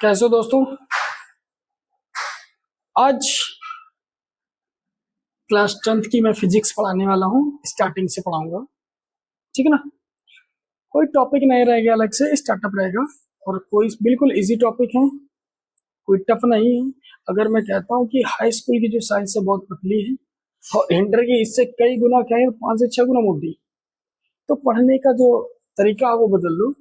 कैसे हो दोस्तों। आज क्लास 10th की मैं फिजिक्स पढ़ाने वाला हूँ, स्टार्टिंग से पढ़ाऊंगा, ठीक है ना। कोई टॉपिक नहीं रहेगा, अलग से स्टार्टअप रहेगा और कोई बिल्कुल इजी टॉपिक है, कोई टफ नहीं है। अगर मैं कहता हूँ कि हाई स्कूल की जो साइंस है बहुत पतली है और इंटर की इससे कई गुना क्या है, 5 से 6 गुना मोटी, तो पढ़ने का जो तरीका है वो बदल लो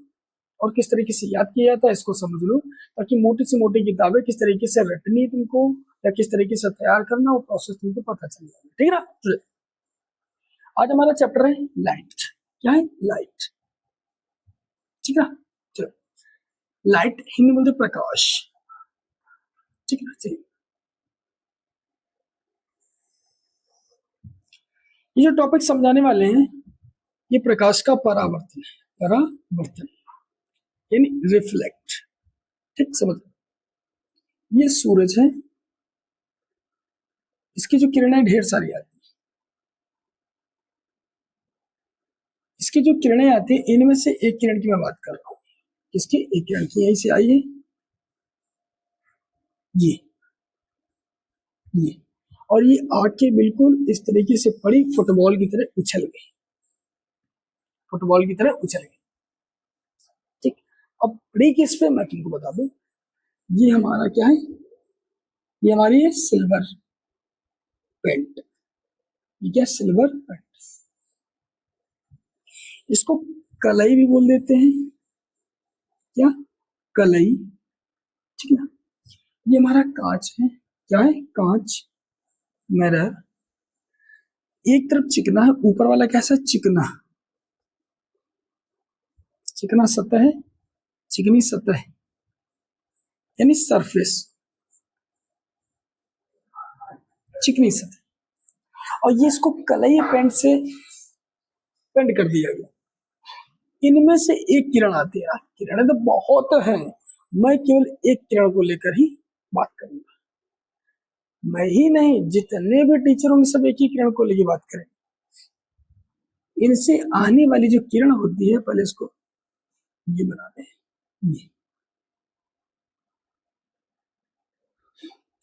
और किस तरीके से याद किया जाता है इसको समझ लो, ताकि मोटी से मोटी किताबें किस तरीके से रटनी तुमको या किस तरीके से तैयार करना वो प्रोसेस तुमको पता चल जाएगा, ठीक है ना। आज हमारा चैप्टर है लाइट। क्या है? लाइट, ठीक है। चलो, लाइट हिंदी में बोलते प्रकाश, ठीक है ना। चलिए, ये जो टॉपिक समझाने वाले हैं ये प्रकाश का परावर्तन है, परावर्तन यानी रिफ्लेक्ट, ठीक समझ। ये सूरज है, इसकी जो किरणें ढेर सारी आती है, इसकी जो किरणें आती है इनमें से एक किरण की मैं बात कर रहा हूँ। इसकी एक किरण की यहीं से आई है, ये और ये आके बिल्कुल इस तरीके से पड़ी, फुटबॉल की तरह उछल गई, फुटबॉल की तरह उछल गई, ठीक। अब पड़ी किस पे मैं तुमको बता दूं, ये हमारा क्या है, ये हमारी है सिल्वर पेंट, ये क्या सिल्वर पेंट, इसको कलई भी बोल देते हैं, क्या कलई, ठीक ना। ये हमारा कांच है, क्या है कांच, मिरर। एक तरफ चिकना है, ऊपर वाला कैसा चिकना, चिकना सतह है, चिकनी सतह यानी सरफेस, चिकनी सतह। और ये इसको कलई पेंट से पेंट कर दिया गया। इनमें से एक किरण आती है, किरणें तो बहुत हैं, मैं केवल एक किरण को लेकर ही बात करूंगा। मैं ही नहीं, जितने भी टीचर होंगे सब एक ही किरण को लेकर बात करें। इनसे आने वाली जो किरण होती है, पहले इसको ये बना दें,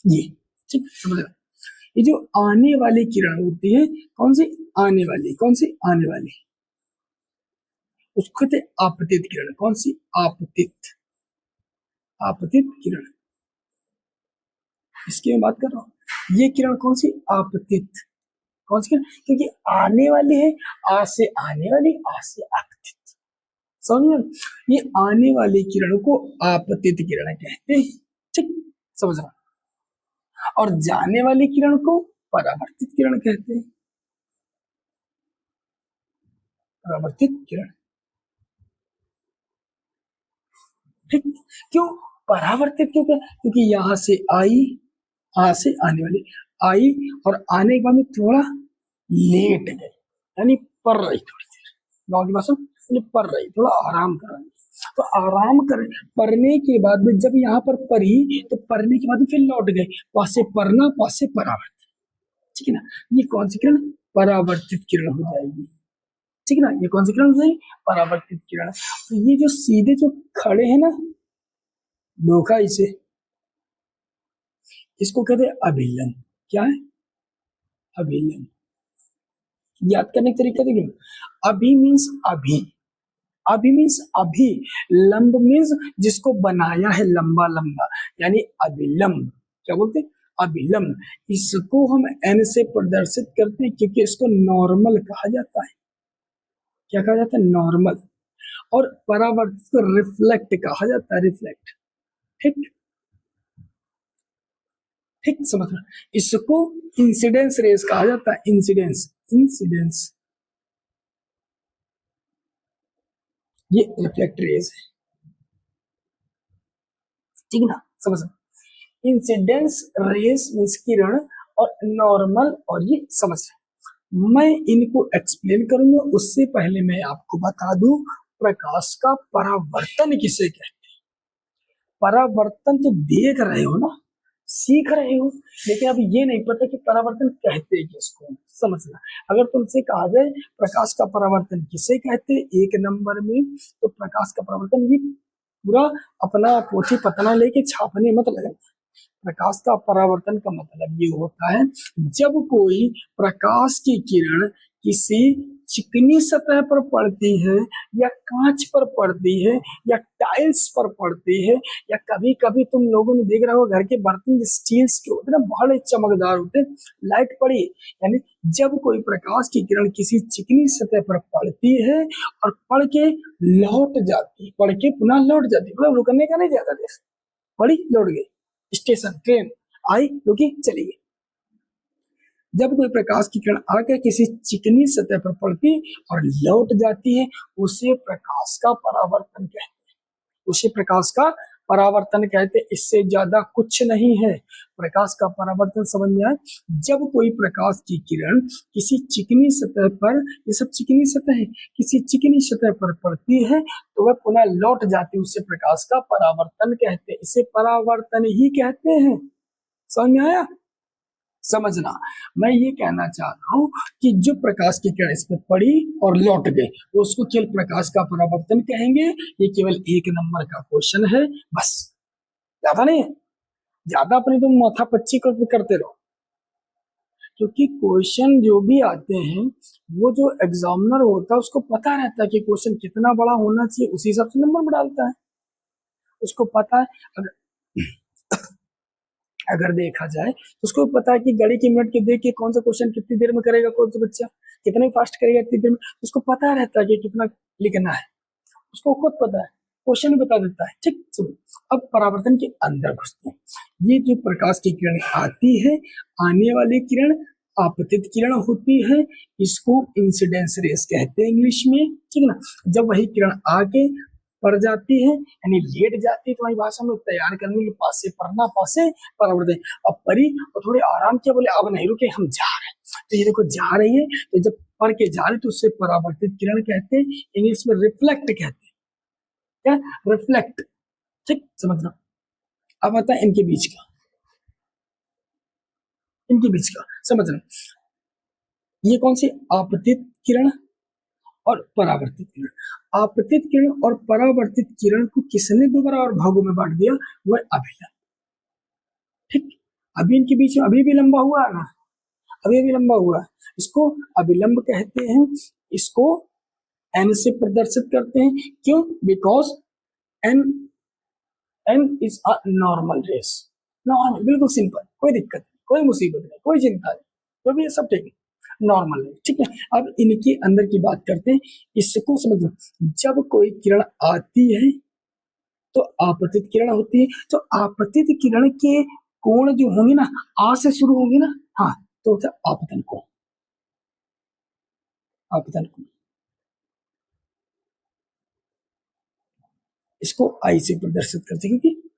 ये ठीक समझ रहे। ये जो आने वाली किरण होती है, कौन सी आने वाली, कौन सी आने वाली, उसको कहते आपतित किरण। कौन सी? आपतित, आपतित किरण, इसकी मैं बात कर रहा हूँ। ये किरण कौन सी? आपतित, कौन सी किरण? क्योंकि आने वाली है, आ से आने वाली, आ से आपतित, समझ। ये आने वाली किरण को आपतित किरण कहते हैं, ठीक समझ रहा। और जाने वाली किरण को परावर्तित किरण कहते हैं, परावर्तित किरण, ठीक। क्यों परावर्तित? क्यों? क्योंकि यहां से आई, यहां से आने वाली आई और आने के बाद में थोड़ा लेट गई, यानी पर रही, थोड़ी देर गाँव की भाषा में पर रही, थोड़ा आराम कर रही। तो आराम कर पढ़ने के बाद में जब यहाँ पर पढ़ी तो पढ़ने के बाद में फिर लौट गए, पास से पढ़ना, पास से परावर्तित, ठीक है ना। ये कौन सी किरण? परावर्तित किरण हो जाएगी, ठीक है ना। ये कौन सी किरण हो जाएगी? परावर्तित किरण। तो ये जो सीधे जो खड़े हैं ना, धोखा इसे, इसको कहते हैं अभिलंब। क्या है? अभिलंब। याद करने का तरीका देख लो। अभी मीन्स अभी, अभी मीन्स अभी, लंब मीन्स जिसको बनाया है लंबा लंबा, यानी अभिलंब। क्या बोलते हैं? अभिलंब। इसको हम एन से प्रदर्शित करते हैं क्योंकि इसको नॉर्मल कहा जाता है। क्या कहा जाता है? नॉर्मल। और परावर्तित को रिफ्लेक्ट कहा जाता है, रिफ्लेक्ट, ठीक ठीक समझ रहे। इसको इंसिडेंस रेस कहा जाता है, इंसिडेंस, इंसिडेंस, ये रिफ्लेक्ट रेस है, ठीक ना, समझ रहे। इंसिडेंस रेस मीन्स किरण, और नॉर्मल, और ये समझ रहे। मैं इनको एक्सप्लेन करूंगा, उससे पहले मैं आपको बता दूं प्रकाश का परावर्तन किसे कहते हैं। परावर्तन तो देख रहे हो ना, सीख रहे हो, लेकिन अब ये नहीं पता कि परावर्तन कहते किसको, समझना। अगर तुमसे कहा जाए प्रकाश का परावर्तन किसे कहते हैं एक नंबर में, तो प्रकाश का परावर्तन ये पूरा अपना पोथी पतना लेके छापने मत लगना। प्रकाश का परावर्तन का मतलब ये होता है जब कोई प्रकाश की किरण किसी चिकनी सतह पर पड़ती है या कांच पर पड़ती है या टाइल्स पर पड़ती है, या कभी कभी तुम लोगों ने देख रहा हो घर के बर्तन स्टील्स के होते हैं ना, बड़े चमकदार होते हैं, लाइट पड़ी, यानी जब कोई प्रकाश की किरण किसी चिकनी सतह पर पड़ती है और पड़ के लौट जाती, पड़ के पुनः लौट जाती, मतलब रुकने का नहीं ज्यादा देर, पड़ी लौट गई, स्टेशन ट्रेन आई रुकी चली गई। जब कोई प्रकाश की किरण आकर किसी चिकनी सतह पर पड़ती और लौट जाती है उसे प्रकाश का परावर्तन कहते हैं, उसे प्रकाश का परावर्तन कहते हैं। इससे ज्यादा कुछ नहीं है। प्रकाश का परावर्तन समझ में आए, जब कोई प्रकाश की किरण किसी चिकनी सतह पर, ये सब चिकनी सतह है, किसी चिकनी सतह पर पड़ती है तो वह पुनः लौट जाती है, उसे प्रकाश का परावर्तन कहते हैं। इसे परावर्तन ही कहते हैं। समझ में आया? समझना, मैं ये कहना चाह रहा हूं कि जो प्रकाश की किरण इस पर पड़ी और लौट गई तो उसको केवल प्रकाश का परावर्तन कहेंगे। ये केवल 1 नंबर का क्वेश्चन है, बस, ज्यादा नहीं है। ज्यादा अपनी तुम माथा पच्ची करते रहो, क्योंकि क्वेश्चन जो भी आते हैं वो जो एग्जामिनर होता है उसको पता रहता है कि क्वेश्चन कितना बड़ा होना चाहिए, उसी हिसाब से नंबर में डालता है। उसको पता है, अगर देखा जाए तो उसको पता है कि घड़ी की मिनट के देख के कौन सा क्वेश्चन कितनी देर में करेगा, कौन सा बच्चा कितने फास्ट करेगा इतनी देर में, उसको पता रहता है कि कितना लिखना है, उसको खुद पता है, क्वेश्चन बता देता है। ठीक, सुनो, अब परावर्तन के अंदर घुसते हैं। ये जो प्रकाश की किरण आती है, आने वाली किरण आपतित किरण होती है, इसको इंसिडेंस रेस कहते हैं इंग्लिश में, ठीक है ना। जब वही किरण आके पड़ जाती है यानी लेट जाती है, तुम्हारी भाषा में तैयार करने के पास से पढ़ना, पास से परावर्तन। अब परी और थोड़े आराम किया, बोले अब नहीं रुके हम जा रहे हैं, तो ये देखो जा रही है, तो जब पढ़ के जा रही तो उससे परावर्तित किरण कहते हैं, इंग्लिश में रिफ्लेक्ट कहते हैं, क्या रिफ्लेक्ट। ठीक, समझना। अब आता है इनके बीच का, इनके बीच का समझना, ये कौन सी आपतित किरण और परावर्तित किरण। आपतित किरण और परावर्तित किरण को किसने 2 बराबर भागों में बांट दिया, वह अभिलंब। ठीक, अभी इनके बीच में अभी भी लंबा हुआ है ना, अभी भी लंबा हुआ है, इसको अभिलंब कहते हैं। इसको एन से प्रदर्शित करते हैं, क्यों, because N N is a normal race, normal, बिल्कुल सिंपल, कोई दिक्कत नहीं, कोई मुसीबत नहीं, कोई चिंता नहीं, जो भी है सब ठीक है, नॉर्मल है। ठीक है, अब इनके अंदर की बात करते हैं, इसको समझो। जब कोई किरण आती है तो आपतित किरण होती है, तो आपतित किरण के कोण जो होंगे ना, आ से शुरू होंगे ना, हाँ, तो होता है आपतन कोण, आपतन कोण। इसको आई से प्रदर्शित करते हैं, क्योंकि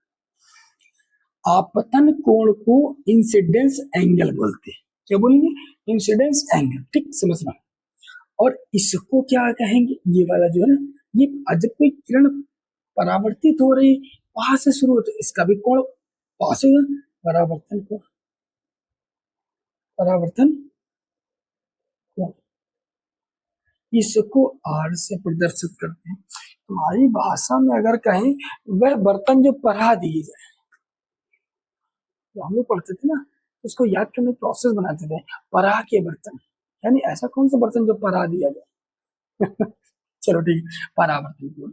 आपतन कोण को इंसिडेंस एंगल बोलते हैं। क्या बोलेंगे, इंसिडेंस एंगल। ठीक, समझना। और इसको क्या कहेंगे, ये वाला जो है ना, ये जब कोई किरण परावर्तित हो रही वहां से शुरू होते, इसका भी कोण पास होगा, परावर्तन कोण, परावर्तन कोण। इसको आर से प्रदर्शित करते हैं। तुम्हारी भाषा में अगर कहें, वह बर्तन जो पढ़ा दिए जाए, तो हम लोग पढ़ते थे ना, उसको याद करने की प्रोसेस बनाते थे, परा के बर्तन, यानी ऐसा कौन सा बर्तन जो परा दिया जाए। चलो ठीक है, परावर्तन कोण,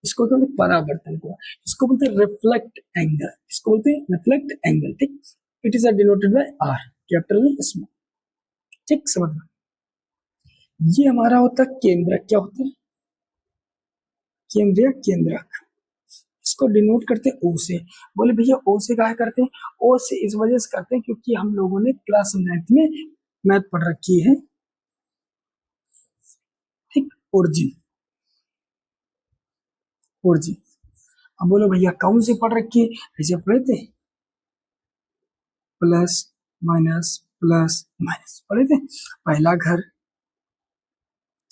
इसको बोलते हैं परावर्तन कोण, इसको बोलते हैं रिफ्लेक्ट एंगल, इसको बोलते हैं रिफ्लेक्ट एंगल। ठीक, it is denoted by R, capital में स्मॉल। ठीक, समझना। ये हमारा होता है केंद्रक, क्या होता है, केंद्रीय केंद्रक। इसको डिनोट करते हैं ओ से। बोले भैया ओ से काहे करते हैं, ओ से इस वजह से करते हैं क्योंकि हम लोगों ने क्लास 9th में मैथ पढ़ रखी है। ठीक, ओरिजिन, ओरिजिन। अब बोलो भैया कौन से पढ़ रखी है, ऐसे पढ़े थे, प्लस माइनस प्लस माइनस पढ़े थे। पहला घर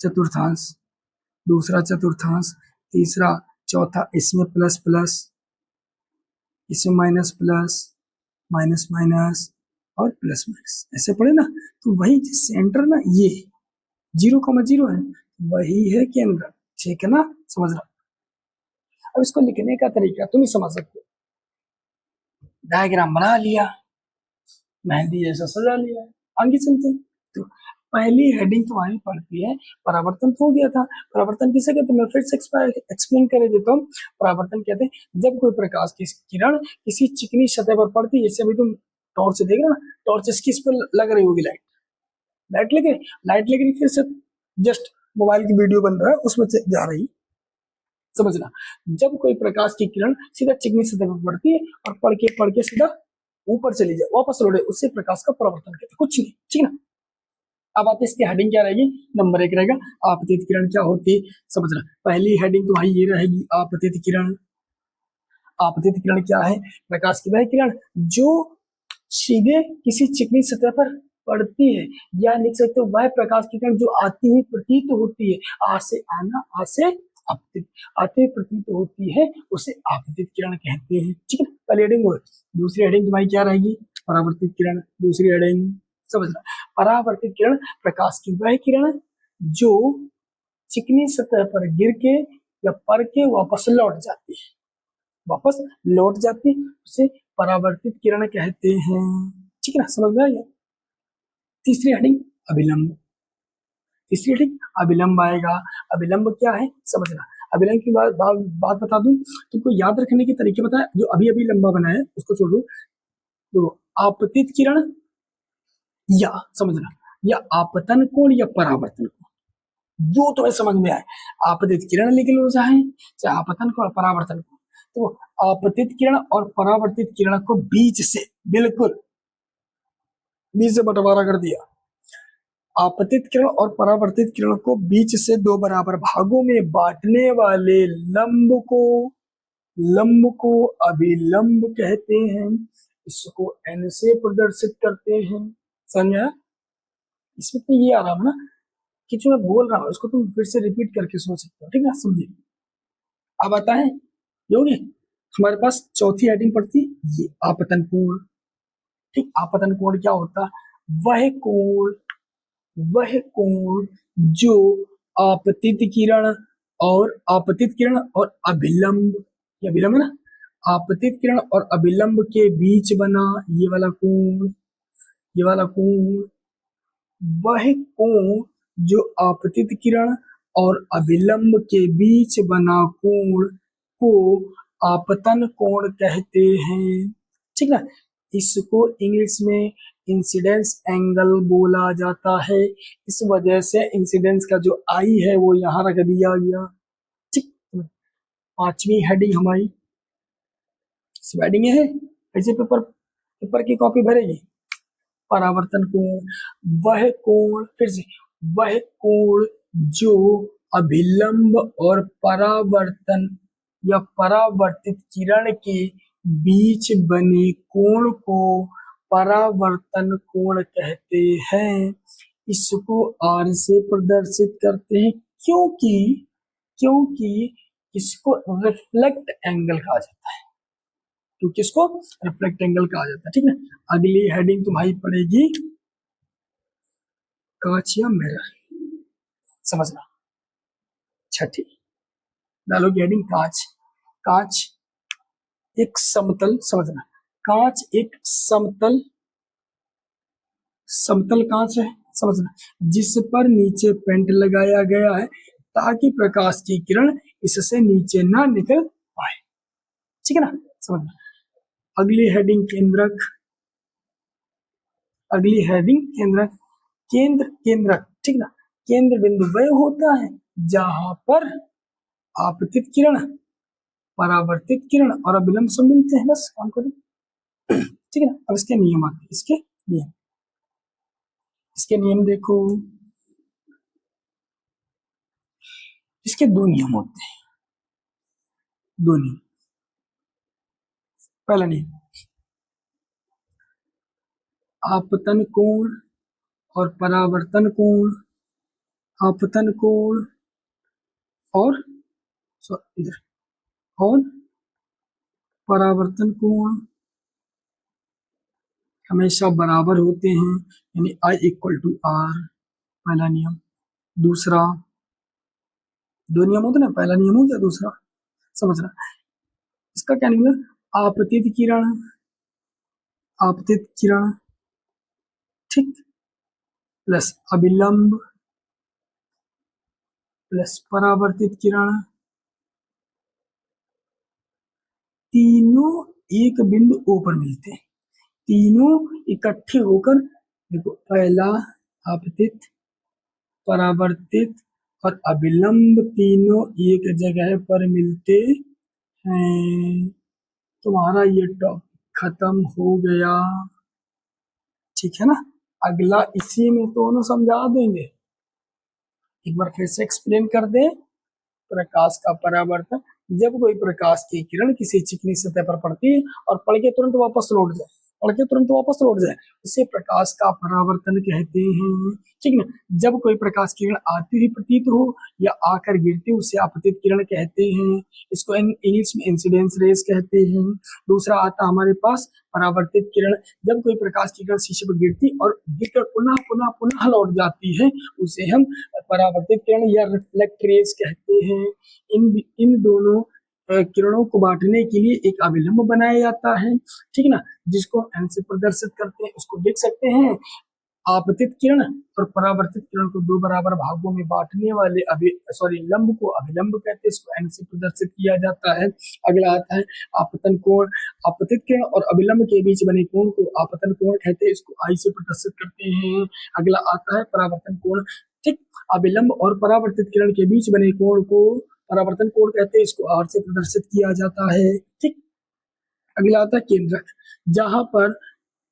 चतुर्थांश, दूसरा चतुर्थांश, तीसरा चौथा, इसमें प्लस प्लस, इसमें माइनस प्लस, माइनस माइनस और प्लस माइनस, ऐसे पढ़े ना। तो वही सेंटर ना, ये 0,0 है, वही है केंद्र। ठीक है ना, समझ रहा। अब इसको लिखने का तरीका तुम ही समझ सकते हो। डायग्राम बना लिया, मेहंदी जैसा सजा लिया, आगे चलते हैं। तो पहली हेडिंग तुम्हारी पड़ती है परावर्तन। तो हो गया था, परावर्तन किसे कहते हैं मैं फिर से एक्सप्लेन कर देता हूँ। परावर्तन कहते हैं जब कोई प्रकाश की किरण किसी चिकनी सतह पर पड़ती है, जैसे अभी तुम टॉर्च देख रहे हो ना, टॉर्च किस पर लग रही होगी, लाइट, लाइट लगे, लाइट लग रही, फिर से जस्ट मोबाइल की वीडियो बन रहा है उसमें जा रही, समझना। जब कोई प्रकाश की किरण सीधा चिकनी सतह पर पड़ती है और पढ़ के सीधा ऊपर चली जाए, वापस लौटे, उससे प्रकाश का परावर्तन कहते हैं, कुछ नहीं, ठीक ना। अब आते इसकी हेडिंग क्या रहेगी, नंबर 1 रहेगा आपतित किरण क्या होती है, समझना। पहली हेडिंग तुम्हारी ये रहेगी आपतित किरण। आपतित किरण क्या है, प्रकाश की वह किरण जो सीधे किसी चिकनी सतह पर पड़ती है, या लिख सकते हो वह प्रकाश की किरण जो आती हुई प्रतीत होती है, आ से आना, आ से आपतित, आते हुए प्रतीत होती है, उसे आपतित किरण कहते हैं, ठीक है। पहली हेडिंग हो। दूसरी हेडिंग तुम्हारी क्या रहेगी, परावर्तित किरण। दूसरी हेडिंग समझना, परावर्तित किरण प्रकाश की वह किरण जो चिकनी सतह पर गिर के या पड़ के वापस लौट जाती है, वापस लौट जाती है, उसे परावर्तित किरण कहते हैं, ठीक है ना, समझ में आया। तीसरी हेडिंग अभिलंब। तीसरी हेडिंग अभिलंब आएगा। अभिलंब क्या है समझना। अभिलंब की बात बता दूं, तुमको याद रखने के तरीके बताए, जो अभी अभी लंबा बना है उसको छोड़ दो। तो आपतित किरण या समझना, या आपतन कोण या परावर्तन कोण, जो तुम्हें समझ में आए। आपतित किरण लिख लो, चाहे आपतन कोण परावर्तन कोण। तो आपतित किरण और परावर्तित किरण को बीच से, बिल्कुल बीच से बंटवारा कर दिया। आपतित किरण और परावर्तित किरण को बीच से 2 बराबर भागों में बांटने वाले लंब को अभिलंब कहते हैं। इसको n से प्रदर्शित करते हैं, समझा। इसमें तो ये आराम ना कि जो मैं बोल रहा हूँ उसको तुम फिर से रिपीट करके सुन सकते हो, ठीक है, समझिए। अब आता है योगी, हमारे पास चौथी हेडिंग पड़ती ये आपतन कोण, ठीक। आपतन कोण क्या होता, वह कोण जो आपतित किरण और अभिलंब, ये अभिलंब है ना, आपतित किरण और अभिलंब के बीच बना ये वाला कोण, ये वाला कोण, वह कोण जो आपतित किरण और अभिलंब के बीच बना कोण को आपतन कोण कहते हैं, ठीक ना। इसको इंग्लिश में इंसिडेंस एंगल बोला जाता है। इस वजह से इंसिडेंस का जो आई है वो यहाँ रख दिया गया, ठीक। पांचवी हेडिंग हमारी हेडिंग है, ऐसे पेपर की कॉपी भरेगी। परावर्तन कोण, फिर से वह कोण जो अभिलंब और परावर्तन या परावर्तित किरण के बीच बने कोण को परावर्तन कोण कहते हैं। इसको R से प्रदर्शित करते हैं क्योंकि इसको रिफ्लेक्ट एंगल कहा जाता है, क्योंकि इसको रिफ्लेक्ट एंगल कहा जाता है, ठीक है। अगली हेडिंग तुम्हारी पड़ेगी कांच या मिरर, समझना। छठी डालोगी हेडिंग कांच। कांच एक समतल, समझना, कांच एक समतल कांच है, समझना, जिस पर नीचे पेंट लगाया गया है ताकि प्रकाश की किरण इससे नीचे ना निकल पाए, ठीक है ना, समझना। अगली हेडिंग केंद्रक। अगली हेडिंग केंद्रक, केंद्रक, ठीक ना। केंद्र बिंदु वह होता है जहां पर आपतित किरण, परावर्तित किरण और अभिलंब सब मिलते हैं, बस काम करो, ठीक है ना। अब इसके नियम आते हैं, इसके नियम देखो। इसके 2 नियम होते हैं, 2 नियम। पहला नियम, आपतन कोण और परावर्तन कोण, आपतन कोण और इधर और परावर्तन कोण हमेशा बराबर होते हैं, यानी I इक्वल टू R, पहला नियम। दूसरा, 2 नियम होते ना, पहला नियम हो गया, दूसरा समझना। इसका क्या निकला, आपतित किरण, आपतित किरण, ठीक, प्लस अभिलंब प्लस परावर्तित किरण, तीनों एक बिंदु O पर मिलते हैं, तीनों इकट्ठे होकर, देखो पहला आपतित, परावर्तित और अभिलंब तीनों एक जगह पर मिलते हैं। तुम्हारा ये टॉपिक खत्म हो गया, ठीक है ना। अगला इसी में दोनों समझा देंगे, एक बार फिर से एक्सप्लेन कर दे। प्रकाश का परावर्तन, जब कोई प्रकाश की किरण किसी चिकनी सतह पर पड़ती है और पड़ के तुरंत वापस लौट जाए, पड़ के तुरंत वापस लौट जाए, उसे प्रकाश का परावर्तन कहते हैं, ठीक ना। जब कोई प्रकाश किरण आती हुई प्रतीत हो या आकर गिरती, उसे आपतित किरण कहते हैं। इसको इंग्लिश में इंसिडेंस रेज कहते हैं। दूसरा आता हमारे पास परावर्तित किरण, जब कोई प्रकाश की किरण शीशे पर गिरती और गिरकर पुनः पुनः पुनः लौट जाती है, उसे हम परावर्तित किरण या रिफ्लेक्ट रेज कहते हैं। इन दोनों किरणों को बांटने के लिए एक अभिलंब बनाया जाता है, ठीक ना, जिसको एन से प्रदर्शित करते हैं। उसको लिख सकते हैं, आपतित किरण और परावर्तित किरण को दो बराबर भागों में बांटने वाले लंब को अभिलंब कहते हैं, इसको एन से प्रदर्शित किया जाता है। अगला आता है आपतन कोण, आपतित किरण और अभिलंब के बीच बने कोण को आपतन कोण कहते हैं, इसको आई से प्रदर्शित करते हैं। अगला आता है परावर्तन कोण, ठीक, अभिलंब और परावर्तित किरण के बीच बने कोण को परावर्तन कोण कहते हैं, इसको आर से प्रदर्शित किया जाता है, ठीक। अगला आता है केंद्रक, जहां पर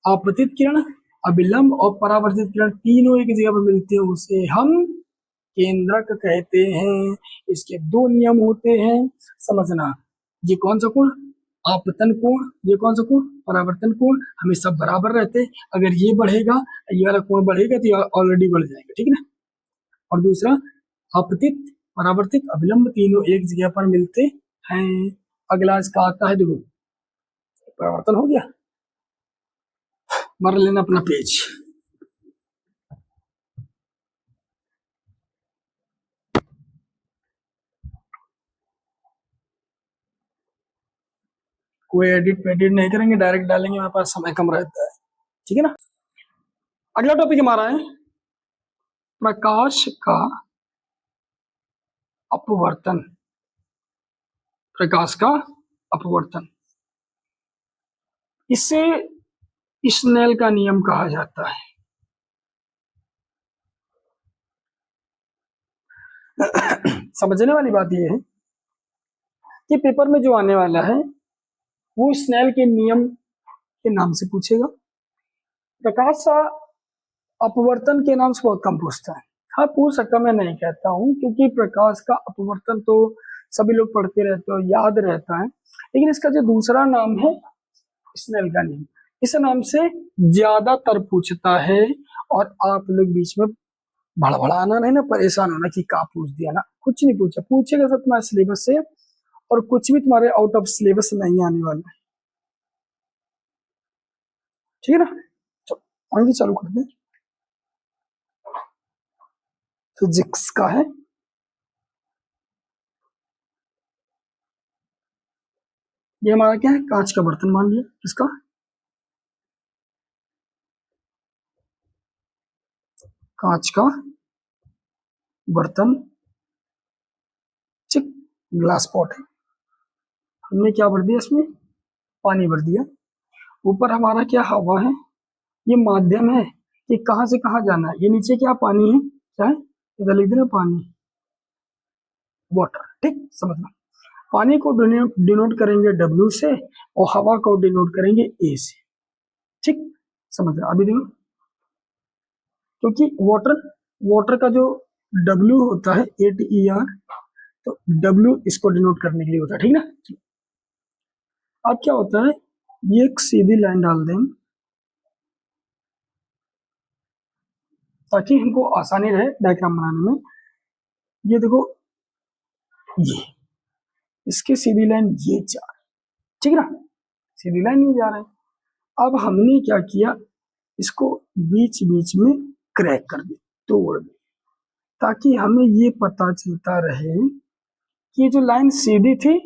आपतित किरण, अभिलंब और परावर्तित किरण तीनों एक जगह पर मिलते हैं, उसे हम केंद्रक कहते हैं। इसके दो नियम होते हैं, समझना। ये कौन सा कोण, आपतन कोण, ये कौन सा कोण, परावर्तन कोण, हमेशा बराबर रहते हैं। अगर ये बढ़ेगा, ये वाला कोण बढ़ेगा तो ये ऑलरेडी बढ़ जाएगा, ठीक है ना। और दूसरा आपतित, परावर्तित, अभिलंब तीनों एक जगह पर मिलते हैं। अगला इसका आता है, देखो परावर्तन हो गया, मर लेना अपना पेज। कोई एडिट पेडिट नहीं करेंगे, डायरेक्ट डालेंगे, हमारे पास समय कम रहता है, ठीक है ना। अगला टॉपिक हमारा है प्रकाश का अपवर्तन, प्रकाश का अपवर्तन। इसे स्नेल का नियम कहा जाता है। समझने वाली बात यह है कि पेपर में जो आने वाला है वो स्नेल के नियम के नाम से पूछेगा। प्रकाश का अपवर्तन के नाम से बहुत कम पूछता है। हाँ पूछ सकता, मैं नहीं कहता हूं, क्योंकि प्रकाश का अपवर्तन तो सभी लोग पढ़ते रहते हो, याद रहता है। लेकिन इसका जो दूसरा नाम है स्नेल का नियम, इस नाम से ज्यादातर पूछता है। और आप लोग बीच में भड़बड़ाना नहीं ना, परेशान होना कि क्या पूछ दिया ना, कुछ नहीं पूछा, पूछेगा सब तुम्हारे सिलेबस से, और कुछ भी तुम्हारे आउट ऑफ सिलेबस नहीं आने वाला है, ठीक है ना। चलो आगे चालू करते हैं। फिजिक्स का है, ये हमारा क्या है, कांच का बर्तन मान लिया, किसका, कांच का बर्तन, ठीक, ग्लास पॉट है। हमने क्या भर दिया इसमें, पानी भर दिया। ऊपर हमारा क्या, हवा है। ये माध्यम है कि कहां से कहां जाना है। ये नीचे क्या, पानी है, क्या है, इधर लिख देना पानी, वाटर, ठीक, समझना। पानी को डिनोट करेंगे W से और हवा को डिनोट करेंगे A से, ठीक, समझना। अभी देखो, क्योंकि वाटर का जो W होता है ATER, तो W इसको डिनोट करने के लिए होता है, ठीक ना। अब क्या होता है, ये एक सीधी लाइन डाल दें ताकि हमको आसानी रहे डायग्राम बनाने में। ये देखो, ये इसके सीधी लाइन ये चार, ठीक ना, सीधी लाइन नहीं जा रहा है। अब हमने क्या किया, इसको बीच बीच में क्रैक कर दिया, तोड़ दिया, ताकि हमें ये पता चलता रहे कि जो लाइन सीधी थी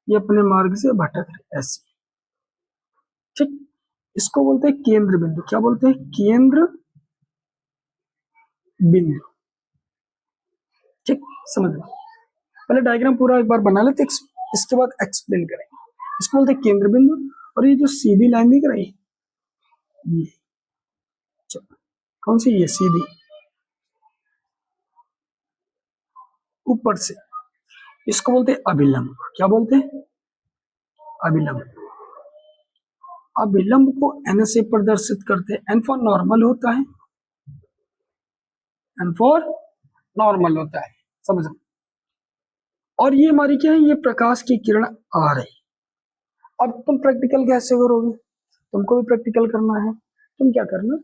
ये अपने मार्ग से भटक रहे ऐसे, ठीक। इसको बोलते हैं केंद्र बिंदु। क्या बोलते हैं? केंद्र बिंदु, ठीक। समझ लो, पहले डायग्राम पूरा एक बार बना लेते, इसके बाद एक्सप्लेन करेंगे। इसको बोलते हैं केंद्र बिंदु। और ये जो सीधी लाइन दिख रही है ये, कौन सी? ये सीधी ऊपर से, इसको बोलते हैं अभिलंब। क्या बोलते हैं? अभिलंब। अभिलंब को एन से प्रदर्शित करते हैं। एन फॉर नॉर्मल होता है, एन फॉर नॉर्मल होता है, समझो। और ये हमारी क्या है? ये प्रकाश की किरण आ रही। अब तुम प्रैक्टिकल कैसे करोगे? तुमको भी प्रैक्टिकल करना है। तुम क्या करना,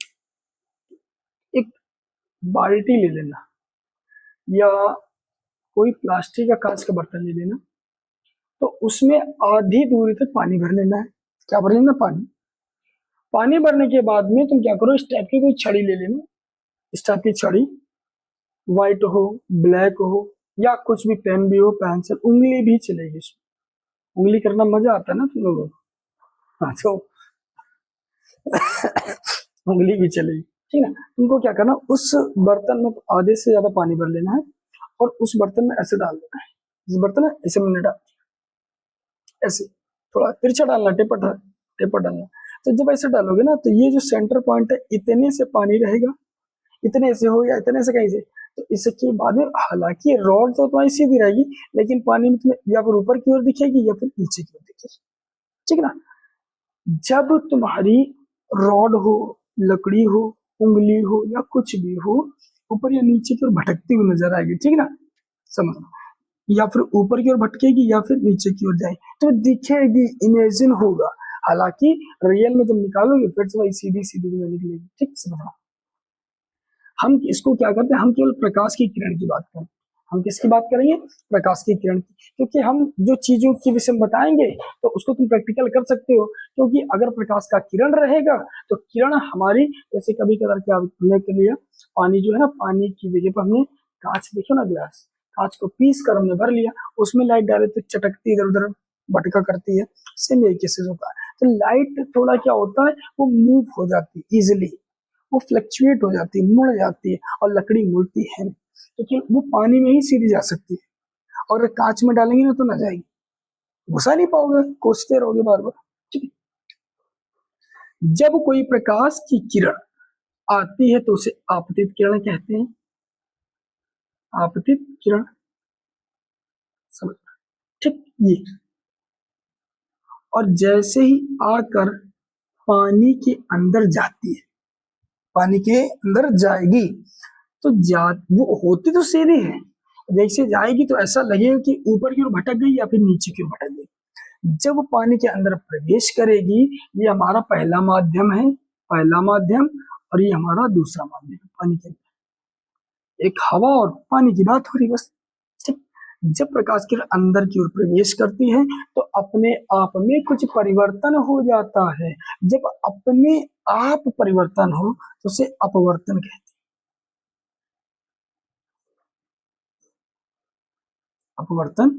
एक बाल्टी ले लेना या कोई प्लास्टिक या कांच का बर्तन ले लेना, तो उसमें आधी दूरी तक पानी भर लेना है। क्या भर लेना? पानी। पानी भरने के बाद में तुम क्या करो, इस टाइप की कोई छड़ी ले लेना। इस टाइप की छड़ी, व्हाइट हो, ब्लैक हो, या कुछ भी, पेन भी हो, पेंसिल, उंगली भी चलेगी। उंगली करना मजा आता है ना तुम लोगों को? हाँ, तो उंगली भी चलेगी, ठीक है। तुमको क्या करना, उस बर्तन में आधे से ज्यादा पानी भर लेना है और उस बर्तन में ऐसे डाल देना है। जिस बर्तन है ऐसे मैंने डाल, ऐसे थोड़ा तिरछा डालना, टेपर डालना। तो जब ऐसे डालोगे ना, तो ये जो सेंटर पॉइंट है, इतने से पानी रहेगा, इतने से हो या इतने से कहीं से, तो इसके बाद में हालांकि रॉड तो तुम्हारी सीधी रहेगी, लेकिन पानी में तुम्हें या फिर ऊपर की ओर दिखेगी या फिर नीचे की ओर दिखेगी, ठीक है ना। जब तुम्हारी रॉड हो, लकड़ी हो, उंगली हो या कुछ भी हो, ऊपर या नीचे की ओर भटकती हुई नजर आएगी, ठीक है ना, समझ। या फिर ऊपर की ओर भटकेगी या फिर नीचे की ओर जाएगी, तो दिखेगी, इमेजिन होगा। हालांकि रियल में जब निकालोगे फिर से वही सीधी सीधी निकलेगी, ठीक, समझना। हम इसको क्या करते हैं, हम केवल प्रकाश की किरण की बात करते हैं। हम किसकी बात करेंगे? प्रकाश की किरण की। क्योंकि हम जो चीजों के विषय में बताएंगे तो उसको तुम प्रैक्टिकल कर सकते हो। क्योंकि अगर प्रकाश का किरण रहेगा तो किरण हमारी, जैसे कभी कभार क्या हमने के लिए पानी जो है ना, पानी की जगह पर हमने कांच, देखो ना, ग्लास, कांच को पीस कर हमने भर लिया, उसमें लाइट डाले तो चटकती इधर उधर भटका करती है, सेम यही केसेस होता है। तो लाइट थोड़ा क्या होता है, वो मूव हो जाती है इजिली, वो फ्लक्चुएट हो जाती है, मुड़ जाती है, और लकड़ी मुड़ती है नहीं, क्योंकि वो पानी में ही सीधी जा सकती है। और अगर कांच में डालेंगे ना तो ना जाएगी, घुसा नहीं पाओगे, कोसते रहोगे बार बार, ठीक है। जब कोई प्रकाश की किरण आती है तो उसे आपतित किरण कहते हैं। आपतित किरण, समझ, ठीक। ये, और जैसे ही आकर पानी के अंदर जाती है, पानी के अंदर जाएगी, तो वो होती तो सीधी है, जैसे जाएगी तो ऐसा लगेगा कि ऊपर की ओर भटक गई या फिर नीचे की ओर भटक गई। जब पानी के अंदर प्रवेश करेगी, ये हमारा पहला माध्यम है, पहला माध्यम, और ये हमारा दूसरा माध्यम है। पानी के अंदर एक हवा और पानी की बात हो रही, बस, ठीक। जब प्रकाश की अंदर की ओर प्रवेश करती है तो अपने आप में कुछ परिवर्तन हो जाता है। जब अपने आप परिवर्तन हो तो उसे अपवर्तन कहते हैं। अपवर्तन,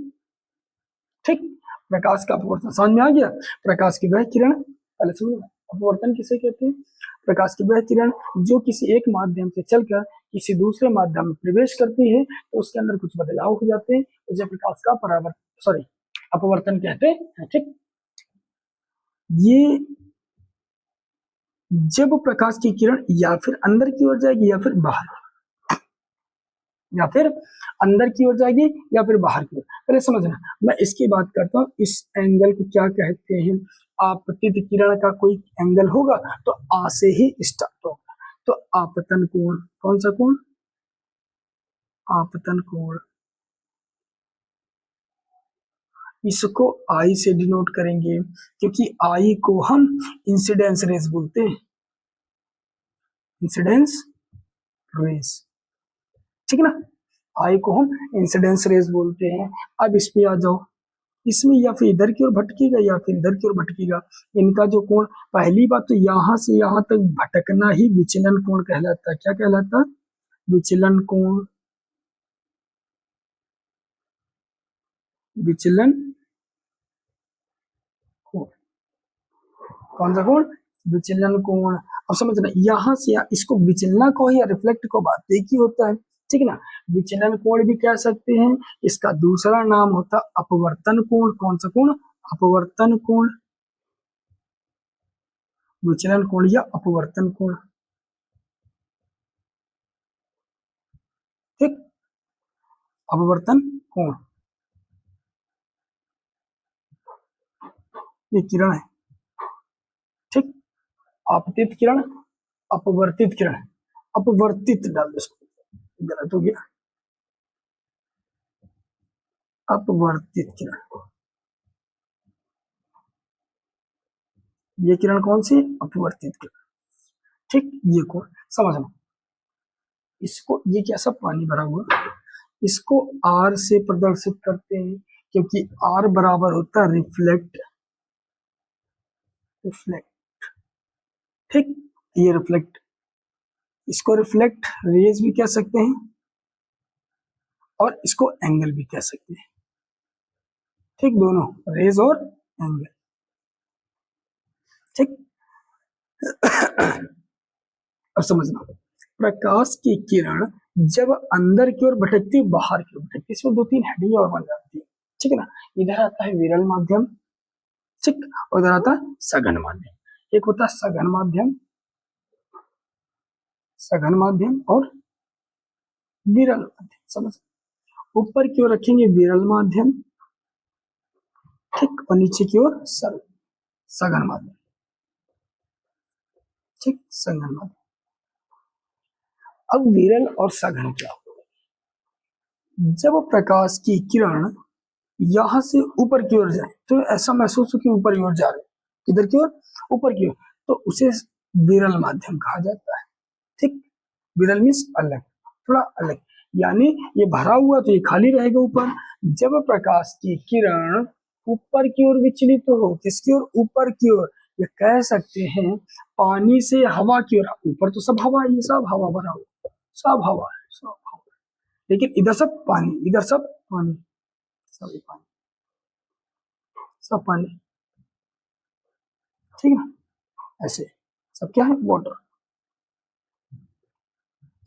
ठीक। प्रकाश का अपवर्तन समझ में आ गया। प्रकाश की वह किरण, पहले समझो अपवर्तन किसे कहते हैं। प्रकाश की वह किरण जो किसी एक माध्यम से चलकर किसी दूसरे माध्यम में प्रवेश करती है तो उसके अंदर कुछ बदलाव हो जाते हैं, उसे प्रकाश का परावर्तन, सॉरी, अपवर्तन कहते हैं, ठीक। ये जब प्रकाश की किरण या फिर अंदर की ओर जाएगी या फिर बाहर, या फिर अंदर की ओर जाएगी या फिर बाहर की ओर, पहले समझना। मैं इसकी बात करता हूँ, इस एंगल को क्या कहते हैं। आपतित किरण का कोई एंगल होगा तो आ से ही स्टार्ट होगा, तो आपतन कोण, कौन सा कोण? आपतन कोण। इसको आई से डिनोट करेंगे, क्योंकि आई को हम इंसिडेंस रेस बोलते हैं, इंसिडेंस रेस, ठीक है ना। आई को हम इंसिडेंस रेस बोलते हैं। अब इस पे आ जाओ, इसमें या फिर इधर की ओर भटकेगा या फिर इधर की ओर भटकेगा। इनका जो कोण, पहली बात तो यहां से यहां तक भटकना ही विचलन कोण कहलाता है। क्या कहलाता है? विचलन कोण, विचलन कौन सा कोण? विचलन कोण। अब समझना, यहाँ से इसको विचलना को या रिफ्लेक्ट को बात एक ही होता है, ठीक है ना। विचलन कोण भी कह सकते हैं, इसका दूसरा नाम होता अपवर्तन कोण। कौन सा कोण? अपवर्तन कोण। विचलन कोण या अपवर्तन कोण, ठीक। अपवर्तन कोण, ये किरण है, ठीक। आपतित किरण, अपवर्तित किरण, अपवर्तित डाल दो इसको, गलत हो गया, अपवर्तित किरण। ये किरण कौन सी? अपवर्तित किरण, ठीक। ये कोण समझना, इसको, ये कैसा पानी भरा हुआ, इसको आर से प्रदर्शित करते हैं, क्योंकि आर बराबर होता है रिफ्लेक्ट, रिफ्लेक्ट, ठीक। ये रिफ्लेक्ट, इसको रिफ्लेक्ट रेज भी कह सकते हैं और इसको एंगल भी कह सकते हैं, ठीक। दोनों रेज और एंगल, ठीक। अब समझना, प्रकाश की किरण जब अंदर की ओर भटकती है, बाहर की ओर भटकती है, इसमें दो तीन हेडिंग और बन जाती है, ठीक है ना। इधर आता है विरल माध्यम, ठीक, और इधर आता है सघन माध्यम। एक होता है सघन माध्यम, सघन माध्यम और विरल माध्यम। समझ, ऊपर की ओर रखेंगे विरल माध्यम, ठीक, और नीचे की ओर सघन माध्यम, ठीक, सघन माध्यम। अब विरल और सघन क्या होगा? जब प्रकाश की किरण यहां से ऊपर की ओर जाए, तो ऐसा महसूस हो कि ऊपर की ओर जा रहे, किधर की ओर? ऊपर की ओर, तो उसे विरल माध्यम कहा जाता है, ठीक। विरल मीन्स अलग, थोड़ा अलग, यानी ये भरा हुआ तो ये खाली रहेगा ऊपर। जब प्रकाश की किरण ऊपर की ओर विचलित हो, किसकी ओर? ऊपर की ओर, ये कह सकते हैं पानी से हवा की ओर। ऊपर तो सब हवा, ये सब हवा भरा हुआ, सब हवा है, सब हवा, लेकिन इधर सब पानी, इधर सब पानी, सब पानी, सब पानी, ठीक है, ऐसे सब क्या है? वाटर,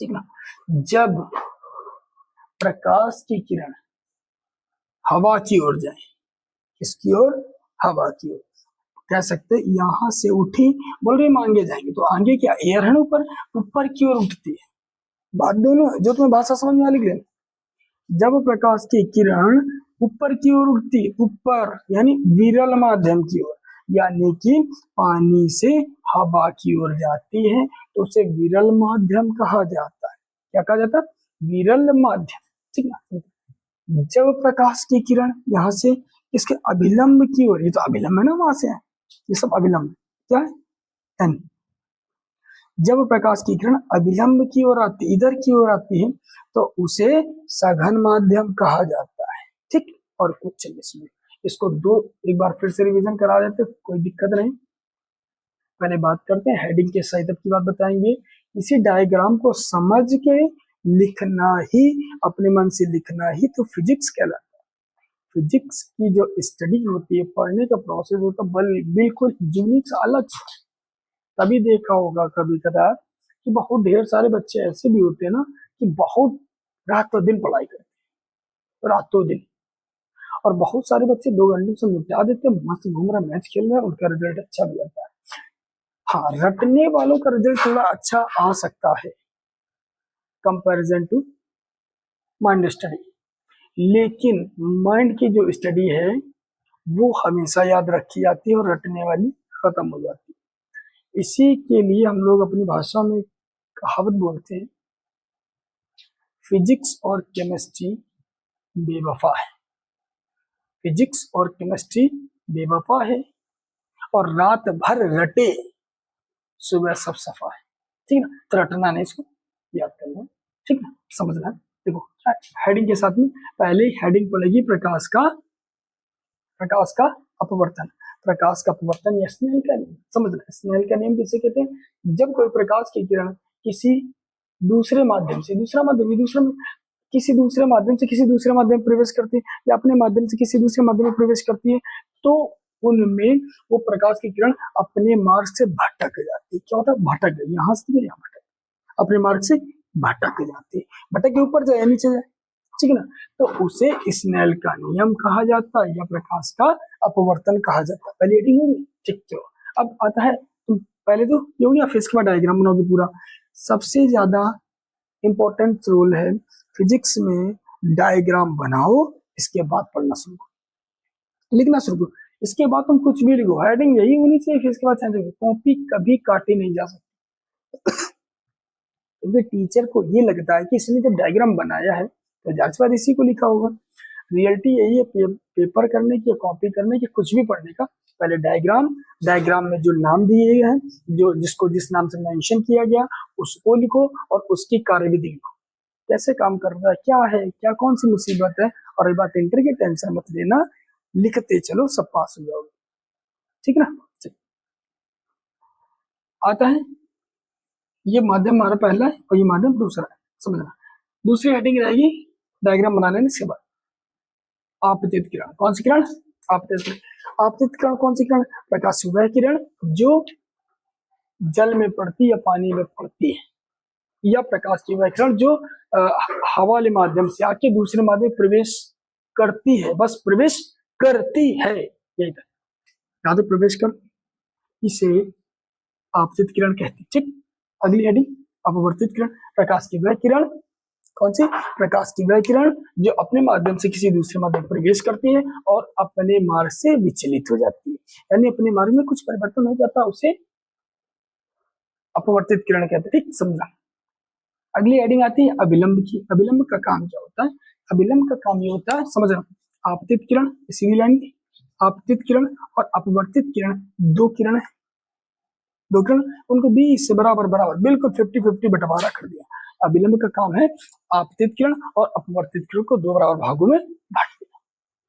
ठीक ना। जब प्रकाश की किरण हवा की ओर जाए, किसकी ओर? हवा की ओर, कह सकते यहां से उठी, बोल रहे आगे जाएंगे, तो आगे क्या एयर है ना, ऊपर, ऊपर की ओर उठती है। बात दोनों, जो तुम्हें भाषा समझ में आ रही है, जब प्रकाश की किरण ऊपर की ओर उठती है, ऊपर यानी विरल माध्यम की ओर, यानी कि पानी से हवा की ओर जाती है, तो उसे विरल माध्यम कहा जाता है। क्या कहा जाता है? विरल माध्यम, ठीक ना। जब प्रकाश की किरण यहाँ से इसके अभिलंब की ओर, ये तो अभिलंब है ना, वहां से है, ये सब अभिलंब, क्या है? एन। जब प्रकाश की किरण अभिलंब की ओर आती, इधर की ओर आती है, तो उसे सघन माध्यम कहा जाता है, ठीक। और कुछ इसमें इसको दो, एक बार फिर से रिवीजन करा देते, कोई दिक्कत नहीं। पहले बात करते हैं हेडिंग के सही की बात बताएंगे। इसी डायग्राम को समझ के लिखना ही, अपने मन से लिखना ही तो फिजिक्स कहलाता है। फिजिक्स की जो स्टडी होती है, पढ़ने का प्रोसेस होता है, बिल्कुल यूनिक अलग। तभी देखा होगा कभी कदार कि बहुत ढेर सारे बच्चे ऐसे भी होते हैं ना, कि बहुत रातों दिन पढ़ाई करते हैं, रातों दिन, और बहुत सारे बच्चे 2 घंटे से निपटा देते हैं, मस्त घूम रहा, मैच खेल रहा है, उनका रिजल्ट अच्छा भी आता है। हाँ, रटने वालों का रिजल्ट थोड़ा अच्छा आ सकता है कंपैरिजन टू माइंड स्टडी, लेकिन माइंड की जो स्टडी है वो हमेशा याद रखी जाती है और रटने वाली खत्म हो जाती है। इसी के लिए हम लोग अपनी भाषा में कहावत बोलते हैं, फिजिक्स और केमिस्ट्री बेवफा है, फिजिक्स और केमिस्ट्री बेवफा है, और रात भर रटे सुबह सब सफा है, ठीक ना। तो रटना नहीं, इसको याद करना, ठीक ना, समझना। देखो हेडिंग के साथ में पहले हेडिंग पड़ेगी प्रकाश का अपवर्तन। प्रकाश का अपवर्तन या स्नेल का नियम, समझना। स्नेल का नियम किसे कहते हैं? जब कोई प्रकाश की किरण किसी दूसरे माध्यम से, दूसरा माध्यम, किसी दूसरे माध्यम से किसी दूसरे माध्यम में प्रवेश करती है, या अपने माध्यम से किसी दूसरे माध्यम में प्रवेश करती है, तो उनमें वो प्रकाश की किरण अपने मार्ग से भटक जाती है। क्या होता है? भटक गई, यहाँ से यहाँ भटक, अपने मार्ग से भटक जाती है। भटक के ऊपर जाए नीचे जाए, ठीक है ना, तो उसे स्नेल का नियम कहा जाता है या प्रकाश का अपवर्तन कहा जाता है। पहले हेडिंग होगी, ठीक है। अब आता है, तुम पहले तो ये हो गया, फिर इसके बाद डायग्राम बनाओगे पूरा। सबसे ज्यादा इंपॉर्टेंट रोल है फिजिक्स में, डायग्राम बनाओ, इसके बाद पढ़ना शुरू करो, लिखना शुरू करो। इसके बाद तुम कुछ भी लिखो, हेडिंग यही होनी चाहिए, फिर इसके बाद कॉपी कभी काटी नहीं जा सकती। क्योंकि टीचर को ये लगता है कि इसने जब डायग्राम बनाया है तो जाहिर सी बात इसी को लिखा होगा। रियलिटी यही है, पेपर करने की, कॉपी करने की, कुछ भी पढ़ने का, पहले डायग्राम में जो नाम दिए गए हैं, जो जिसको जिस नाम से मेंशन किया गया उसको लिखो, और उसकी कार्यविधि लिखो, कैसे काम कर रहा है, क्या है, क्या कौन सी मुसीबत है। और ये बात इंटर की टेंशन मत लेना, लिखते चलो, सब पास हो जाओगे, ठीक है ना। आता है, ये माध्यम हमारा पहला है और ये माध्यम दूसरा है, समझना। दूसरी हेडिंग रहेगी, डायग्राम बना लेने इसके बाद, आपतित किरण। कौन सी किरण? आपतित किरण। आपतित किरण कौन सी किरण? प्रकाश वह किरण जो जल में पड़ती या पानी में पड़ती है, या प्रकाश की वह किरण जो हवा वाले माध्यम से आके दूसरे माध्यम में प्रवेश करती है, बस प्रवेश करती है, यही था, या तो प्रवेश कर, इसे आपतित किरण कहती है, ठीक। अगली हेडिंग, अपवर्तित किरण। प्रकाश की वह किरण, कौन सी? प्रकाश की वह किरण जो अपने माध्यम से किसी दूसरे माध्यम में प्रवेश करती है और अपने मार्ग से विचलित हो जाती है, यानी अपने मार्ग में कुछ परिवर्तन हो जाता है, उसे अपवर्तित किरण कहते हैं, ठीक, समझा। अगली हेडिंग आती है अभिलंब की। अभिलंब का काम क्या होता है? अभिलंब का काम ये होता है, समझना, आपतित किरण, इसी लाइन की, आपतित किरण और अपवर्तित किरण दो किरण है, दो किरण, उनको 20 से बराबर बराबर बिल्कुल 50-50 बंटवारा कर दिया। अभिलंब का काम है आपतित किरण और अपवर्तित किरण को दो बराबर भागों में बांट दिया,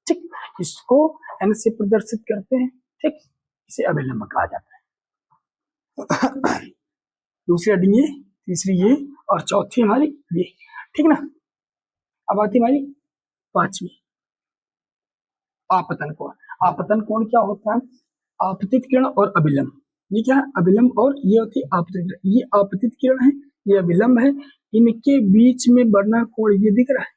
ठीक। इसको एन से प्रदर्शित करते हैं, ठीक, इसे अभिलंब कहा जाता है। दूसरी हेडिंग ये, तीसरी ये, और चौथी हमारी ये, ठीक ना। अब आती हमारी पांचवी, आपतन कोण। आपतन कोण क्या होता है? आपतित किरण और अभिलंब, ये क्या है? अभिलंब, और ये होती है आपतित किरण। ये आपतित किरण है, ये अभिलंब है, इनके बीच में बढ़ना कोण ये दिख रहा है,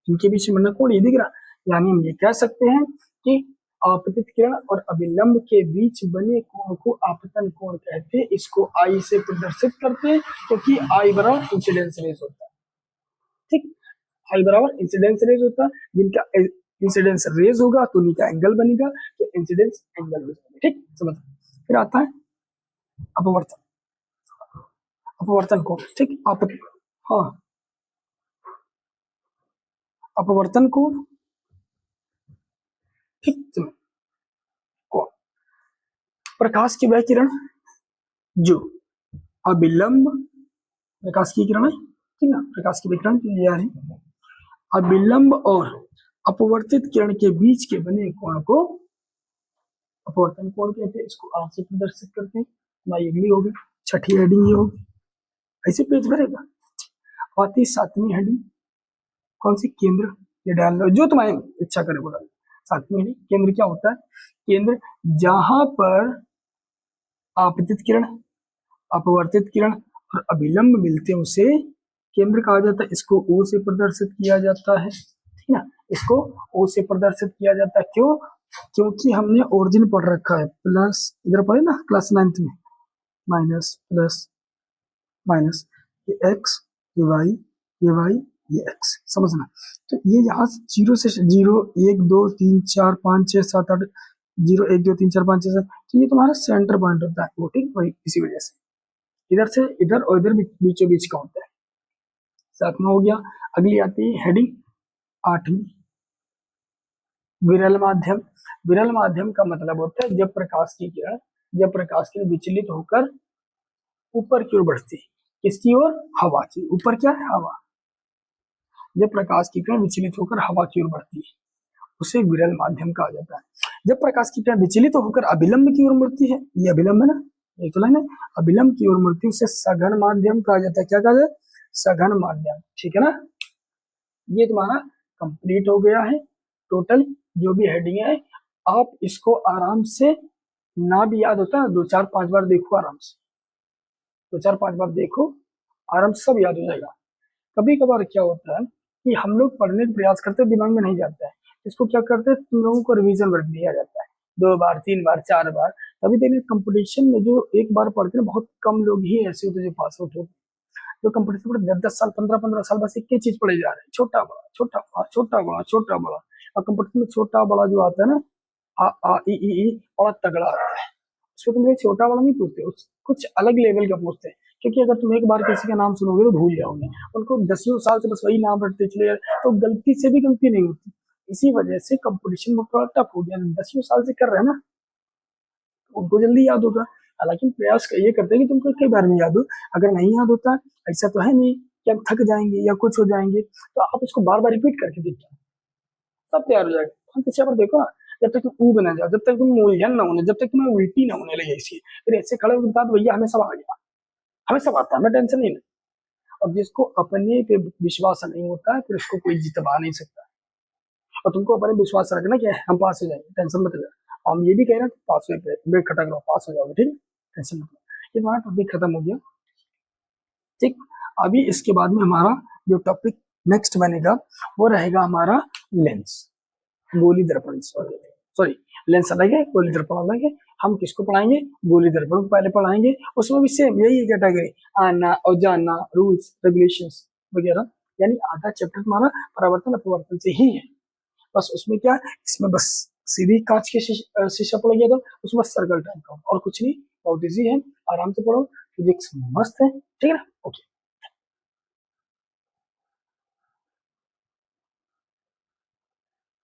इनके बीच में बढ़ना कोण ये दिख रहा है, यानी हम ये कह सकते हैं कि आपतित किरण और अभिलंब के बीच बने कोण को आपतन कोण कहते हैं। इसको आई से प्रदर्शित करते हैं, क्योंकि आई बराबर इंसिडेंस रेज होता है, ठीक, आई बराबर इंसिडेंस रेज होता है, जिनका इंसिडेंस रेज होगा तो उनका एंगल बनेगा, तो इंसिडेंस एंगल हो जाएगा, ठीक, समझ। फिर आता है अपवर्तन, अपवर्तन कोण, ठीक, हाँ, अपवर्तन कोण, ठीक, कोण, प्रकाश की वह किरण जो अभिलंब, प्रकाश की किरण है, ठीक है, प्रकाश की विकिरण ये आ रही, अभिलंब और अपवर्तित किरण के बीच के बने कोण को अपवर्तन कोण कहते हैं। इसको आर से प्रदर्शित करते हैं। हमारी अगली होगी छठी हेडिंग, ये होगी, ऐसे पेज भरेगा। आती सातवीं हेडिंग, कौन सी? केंद्र। ये डाल लो जो तुम्हारी इच्छा करे बोला। सातवीं हेडिंग, केंद्र क्या होता है? केंद्र जहां पर आपतित किरण, अपवर्तित किरण और अभिलंब मिलते हैं उसे केंद्र कहा जाता है। इसको ओ से प्रदर्शित किया जाता है, ठीक है ना, इसको ओ से प्रदर्शित किया जाता है। क्यों? क्योंकि हमने ओरिजिन पढ़ रखा है, प्लस इधर पढ़े ना क्लास 9th में, माइनस प्लस माइनस, ये एक्स, ये वाई, ये वाई, ये एक्स, समझना। तो ये यहाँ 0 से 0 1 2 3 4 5 6 7 8 0 1 2 3 4 5 6 7, तो ये तुम्हारा सेंटर पॉइंट होता है वो, ठीक, वही इसी वजह से इधर से इधर और इधर बीचों बीच का होता है। सातवां हो गया। अगली आती है हेडिंग आठवीं, विरल माध्यम। विरल माध्यम का मतलब होता है जब प्रकाश की किरण विचलित होकर ऊपर की ओर बढ़ती है, किसकी ओर? हवा की। ऊपर क्या है? हवा। जब प्रकाश की किरण विचलित होकर हवा की ओर बढ़ती है उसे विरल माध्यम कहा जाता है। जब प्रकाश की किरण विचलित होकर अभिलंब की ओर मुड़ती है, ये अभिलंब है ना, ये तो लाइन है, अभिलंब की ओर मुड़ती है उसे सघन माध्यम कहा जाता है। क्या कहा जाता है? सघन माध्यम, ठीक है ना। ये तुम्हारा कंप्लीट हो गया है टोटल जो भी हेडिंग है, आप इसको आराम से, ना भी याद होता है 2 4 5 बार देखो, आराम से 2 4 5 बार देखो, आराम से सब याद हो जाएगा। कभी कभार क्या होता है कि हम लोग पढ़ने का प्रयास करते हैं, दिमाग में नहीं जाता है, इसको क्या करते हैं, तुम लोगों को रिवीजन वर्क दिया जाता है 2 बार 3 बार 4 बार। तभी देखिए कंपटीशन में जो एक बार पढ़ते हैं बहुत कम लोग ही ऐसे होते जो पास आउट होते, जो कंपटीशन में 10 10 साल 15 15 साल बस एक ही चीज पढ़े जा रहे हैं, छोटा बड़ा छोटा बड़ा छोटा बड़ा छोटा बड़ा। और कंपटीशन में छोटा बड़ा जो आता है ना, आ ई बड़ा तगड़ा आता है, उसको तुम ये छोटा बड़ा नहीं पूछते, कुछ अलग लेवल का पूछते हैं। क्योंकि अगर तुम एक बार किसी का नाम सुनोगे तो भूल जाओगे, उनको 10 साल से बस वही नाम रटते चले जाए, तो गलती से भी गलती नहीं होती। इसी वजह से कंपटीशन में थोड़ा टफ हो गया, 10 साल से कर रहे हैं ना, उनको जल्दी याद होगा। हालांकि प्रयास ये करते हैं कि तुमको कई बार में याद हो। अगर नहीं याद होता, ऐसा तो है नहीं कि हम थक जाएंगे या कुछ हो जाएंगे, तो आप उसको बार बार रिपीट करके देखिए, सब तैयार हो जाएगा। हम पीछे पर देखो ना, जब तक तुम ऊब ना जाओ, जब तक तुम उलझन ना होने, जब तक तुम्हें उल्टी ना होने लगे ऐसी, फिर ऐसे खड़े होकर बता दो भैया हमें सब आ गया, हमें सब आता है, हमें टेंशन नहीं। अब जिसको अपने पे विश्वास नहीं होता है, फिर उसको कोई जितवा नहीं सकता। और तुमको अपने विश्वास रखना कि हम पास हो जाएंगे, टेंशन मत लो। हम ये भी कह रहे हैं पास हुए पे ब्रेक खटक लो, पास हो जाओगे, ठीक है, टेंशन मत लो। ये हमारा टॉपिक खत्म हो गया, ठीक। अभी इसके बाद में हमारा जो टॉपिक नेक्स्ट बनेगा वो रहेगा हमारा लेंस, गोली दर्पण, सॉरी लेंस अलग है, गोली दर्पण अलग है। हम किसको पढ़ाएंगे, गोली दर्पण को पहले पढ़ाएंगे, उसमें भी सेम यही कैटेगरी, आना और जाना, रूल्स रेगुलेशंस वगैरह। यानी आधा चैप्टर हमारा परावर्तन अपवर्तन से ही है। बस उसमें क्या, इसमें बस सीधी कांच के शीशा पड़ गया था, उसमें बस सर्कल टाइप का और कुछ नहीं, बहुत इजी है, आराम से पढ़ो, फिजिक्स मस्त है, ठीक है ना, ओके।